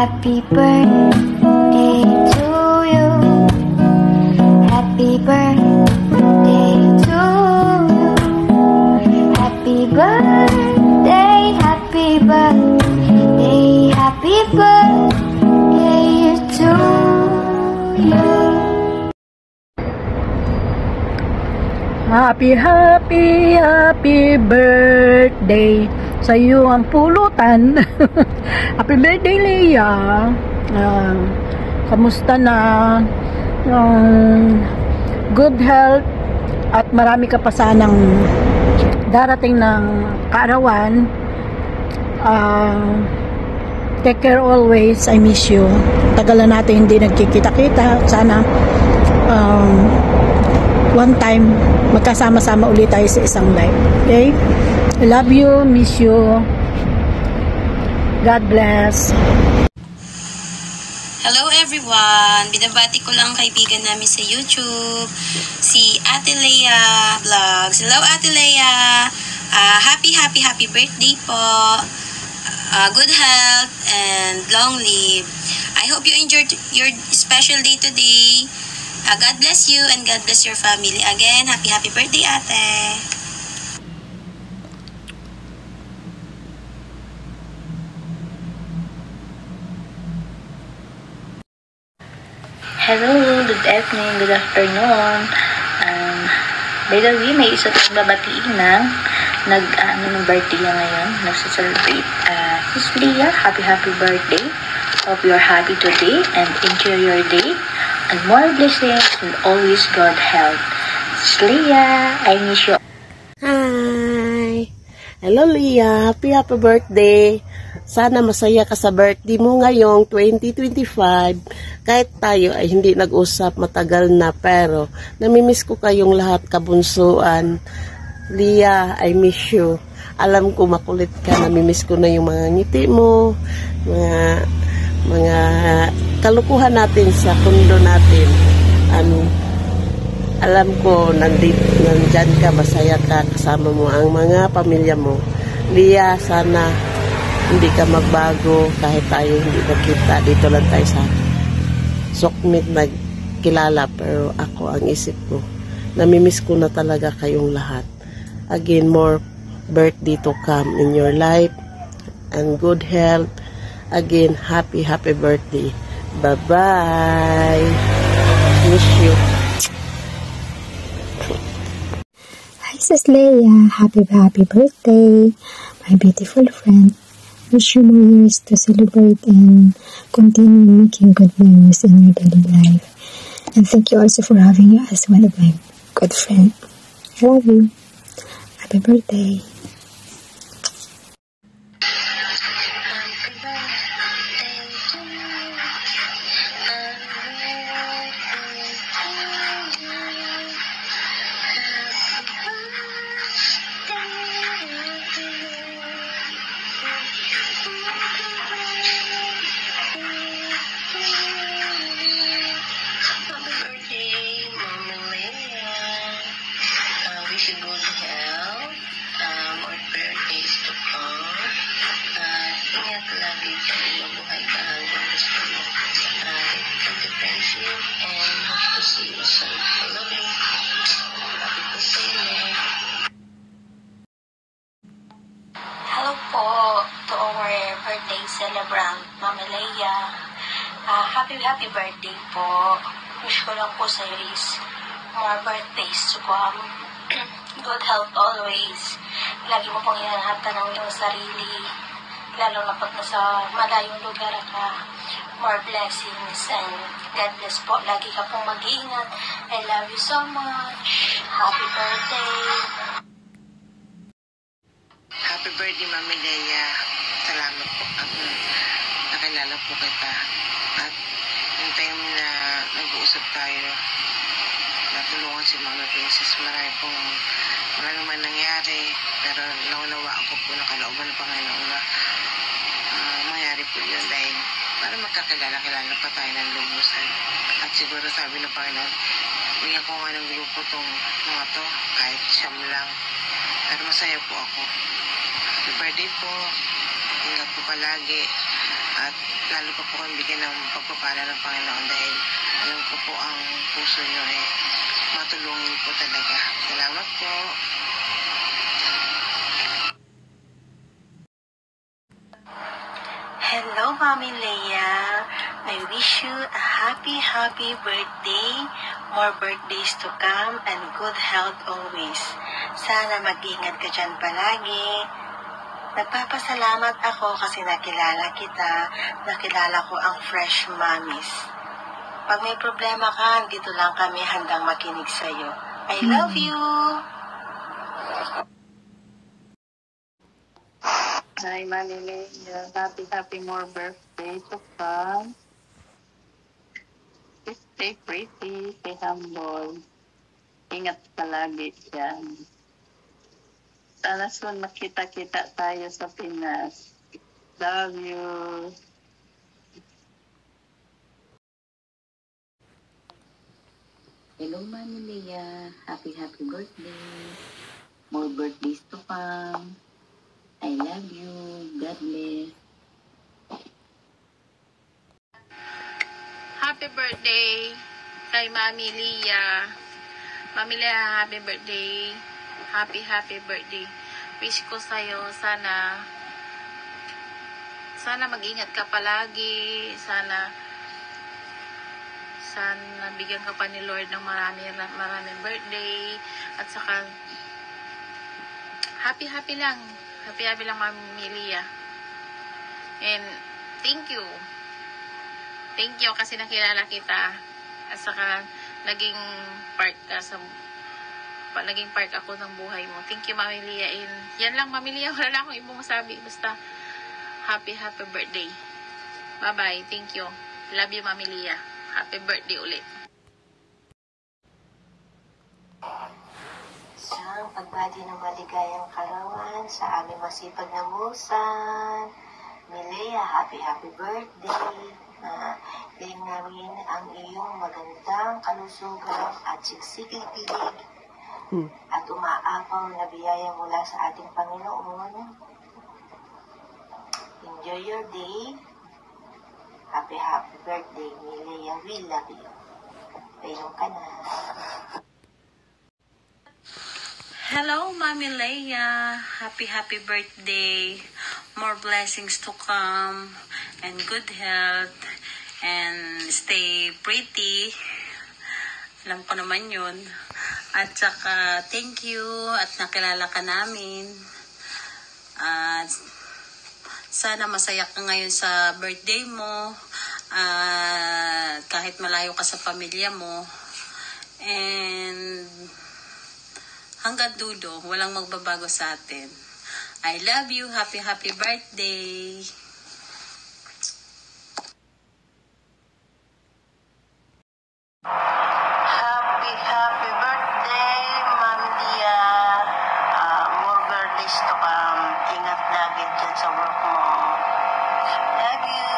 Happy birthday to you. Happy birthday to you. Happy birthday, happy birthday, happy birthday to you. Happy, happy, happy birthday. Sa iyo ang pulutan. Happy birthday, Leia. Kamusta na? Good health at marami ka pa sanang darating ng kaarawan. Take care always. I miss you. Tagal na natin hindi nagkikita-kita. Sana one time magkasama-sama ulit tayo sa isang live. Okay? I love you, miss you. God bless. Hello everyone! Binabati ko lang kaibigan namin sa YouTube, si Ate Leia Vlogs. Hello Ate Leia! Happy birthday po! Good health and long live. I hope you enjoyed your special day today. God bless you and God bless your family. Again, happy birthday ate! Hello, good evening, good afternoon. By the way, may isa pang babatiin ng ng birthday niya ngayon. Nagsa-celebrate. Sis Leia, happy birthday. Hope you're happy today and enjoy your day. And more blessings and always God help. Sis Leia, I miss you. Hi! Hello Leia, happy birthday. Sana masaya ka sa birthday mo ngayong 2025. Kahit tayo ay hindi nag-usap matagal na, pero namimiss ko kayong lahat, kabunsuan. Leia, I miss you. Alam ko makulit ka, namimiss ko na yung mga ngiti mo, mga kalukuhan natin sa kundo natin. Alam ko nandyan ka, masaya ka, kasama mo ang mga pamilya mo. Leia, sana hindi ka magbago kahit tayo hindi nakita. Dito lang tayo sa Sokmit nagkilala, pero ako ang isip ko, namimiss ko na talaga kayong lahat. Again, more birthday to come in your life and good health. Again, happy birthday. Bye-bye. Miss you. Hi, Sis Leia. Happy birthday, my beautiful friend. Wish you more years to celebrate and continue making good memories in your daily life. And thank you also for having you as one of my good friends. I love you. Happy birthday. Hello po to our birthday celebrant, Mama Leia. Happy birthday po. Wish ko lang po sa iyo is more birthdays to come. Good health always. Lagi mo pong inanghatan ng iyong sarili. Lalo na pag nasa malayong lugar ka. More blessings and God bless po. Lagi ka pong mag-iingat. I love you so much. Happy birthday. Happy birthday, Mami Leia. Salamat po. Nakilala po kita. At yung time na nag-uusap tayo, natulungan si Mama Princess. Marami naman nangyari. Pero naunawaan ko po, nakalooban ng Panginoon na mangyari po yun dahil para magkakilala-kilala pa tayo ng lubusan. At siguro sabi ng Panginoon, bigyan ko nga ng grupo tong mga to, kahit siyam lang. Pero masaya po ako. Happy birthday po. Ingat po palagi. At lalo pa po kami bigyan ng pagpapala ng Panginoon dahil alam ko po ang puso nyo matulungin po talaga. Salamat po. Hello, Mami Leia. I wish you a happy birthday, more birthdays to come, and good health always. Sana mag-ingat ka dyan palagi. Nagpapasalamat ako kasi nakilala kita, nakilala ko ang Fresh Mommies. Pag may problema ka, dito lang kami handang makinig sa'yo. I love you! Hi, Mami Leia. Happy more birthday to come. Stay pretty, stay humble. Ingat palagi dyan. Sana soon makita-kita tayo sa Pinas. Love you. Hello, Mami Leia. Happy birthday. More birthdays to come. I love you. God bless. Happy birthday kay Mami Leia. Mami Leia, happy birthday. Happy birthday. Wish ko sa'yo, sana mag-ingat ka palagi. Sana bigyan ka pa ni Lord ng maraming birthday. At saka, happy lang. Happy lang, Mami Leia. And, thank you. Thank you kasi nakilala kita. At saka, naging part ako ng buhay mo. Thank you, Mami Leia. And, yan lang, Mami Leia. Wala lang akong ibang masabi. Basta, happy birthday. Bye-bye. Thank you. Love you, Mami Leia. Happy birthday ulit. Isang pagbati ng maligayang karawan sa aming masipag na musan. Milea, happy birthday. Piling namin ang iyong magandang kalusugan at siksikil pilig at umaapaw na biyaya mula sa ating Panginoon. Enjoy your day. Happy birthday, Milea. We love you. Painom ka na. Hello, Mami Leia. Happy birthday. More blessings to come and good health and stay pretty. Alam ko naman yun. At saka, thank you at nakilala ka namin. At sana masaya ka ngayon sa birthday mo. Kahit malayo ka sa pamilya mo. And hanggang dulo, walang magbabago sa atin. I love you. Happy birthday. Happy birthday, Mami Leia. More birthdays to come. Ingat lagi dyan sa work mo. Love you.